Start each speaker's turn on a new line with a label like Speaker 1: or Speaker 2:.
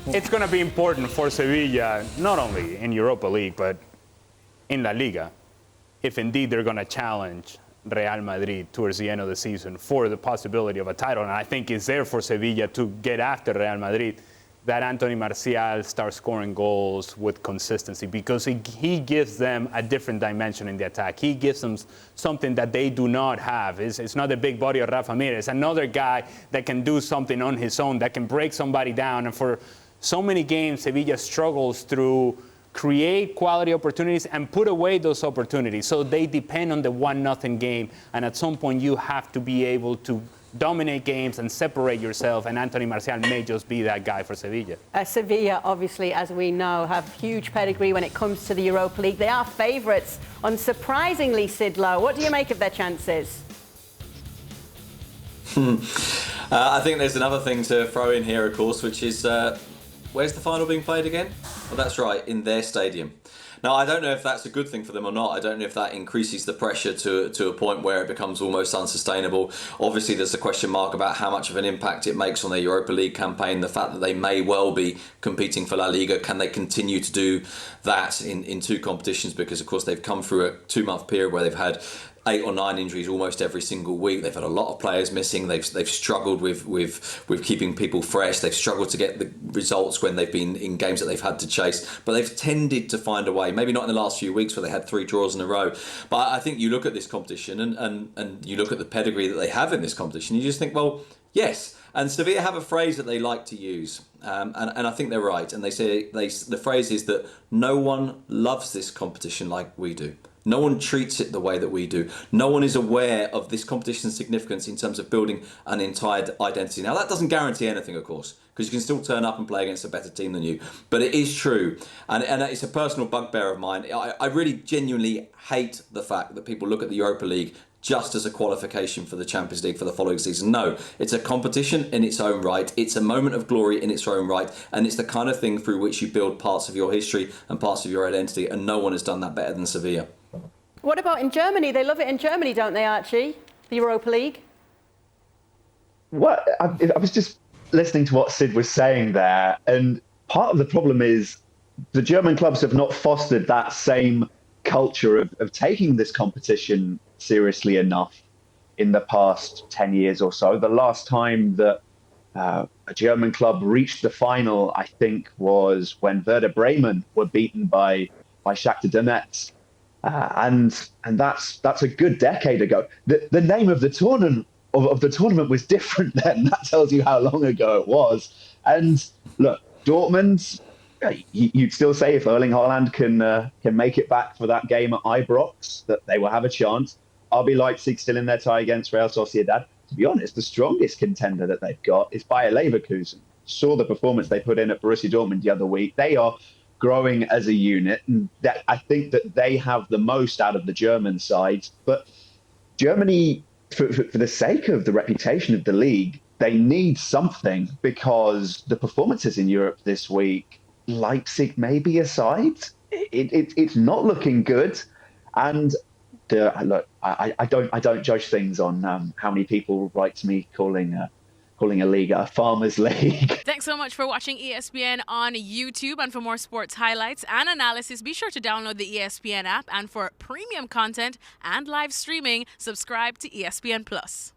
Speaker 1: It's going to be important for Sevilla, not only in Europa League, but in La Liga, if indeed they're going to challenge Real Madrid towards the end of the season for the possibility of a title. And I think it's there for Sevilla to get after Real Madrid, that Anthony Martial starts scoring goals with consistency, because he gives them a different dimension in the attack. He gives them something that they do not have. It's not the big body of Rafa Mir. It's another guy that can do something on his own, that can break somebody down. And for so many games, Sevilla struggles through create quality opportunities and put away those opportunities. So they depend on the 1-0 game. And at some point, you have to be able to dominate games and separate yourself, and Anthony Martial may just be that guy for Sevilla.
Speaker 2: Sevilla, obviously, as we know, have huge pedigree when it comes to the Europa League. They are favourites, unsurprisingly, Sid Lowe. What do you make of their chances?
Speaker 3: I think there's another thing to throw in here, of course, which is where's the final being played again? Well, that's right, in their stadium. Now, I don't know if that's a good thing for them or not. I don't know if that increases the pressure to a point where it becomes almost unsustainable. Obviously, there's a question mark about how much of an impact it makes on their Europa League campaign. The fact that they may well be competing for La Liga. Can they continue to do that in two competitions? Because, of course, they've come through a 2-month period where they've had 8 or 9 injuries almost every single week. They've had a lot of players missing. They've struggled with keeping people fresh. They've struggled to get the results when they've been in games that they've had to chase. But they've tended to find a way. Maybe not in the last few weeks where they had 3 draws in a row. But I think you look at this competition and you look at the pedigree that they have in this competition, you just think, well, yes. And Sevilla have a phrase that they like to use, and I think they're right. And they say the phrase is that no one loves this competition like we do. No one treats it the way that we do. No one is aware of this competition's significance in terms of building an entire identity. Now, that doesn't guarantee anything, of course, because you can still turn up and play against a better team than you. But it is true. And it's a personal bugbear of mine. I really genuinely hate the fact that people look at the Europa League just as a qualification for the Champions League for the following season. No, it's a competition in its own right. It's a moment of glory in its own right. And it's the kind of thing through which you build parts of your history and parts of your identity. And no one has done that better than Sevilla.
Speaker 2: What about in Germany? They love it in Germany, don't they, Archie? The Europa League?
Speaker 4: What I was just listening to what Sid was saying there, and part of the problem is the German clubs have not fostered that same culture of taking this competition seriously enough in the past 10 years or so. The last time that a German club reached the final, I think, was when Werder Bremen were beaten by Shakhtar Donetsk. And that's a good decade ago. The name of the tournament was different then. That tells you how long ago it was. And look, Dortmund, you'd still say if Erling Haaland can make it back for that game at Ibrox, that they will have a chance. RB Leipzig still in their tie against Real Sociedad. To be honest, the strongest contender that they've got is Bayer Leverkusen. Saw the performance they put in at Borussia Dortmund the other week. They are growing as a unit, and that I think that they have the most out of the German side. But Germany, for the sake of the reputation of the league, they need something, because the performances in Europe this week, Leipzig maybe aside, it's not looking good. And look, I don't judge things on how many people write to me calling a league a farmers' league.
Speaker 5: Thanks so much for watching ESPN on YouTube. And for more sports highlights and analysis, be sure to download the ESPN app. And for premium content and live streaming, subscribe to ESPN Plus.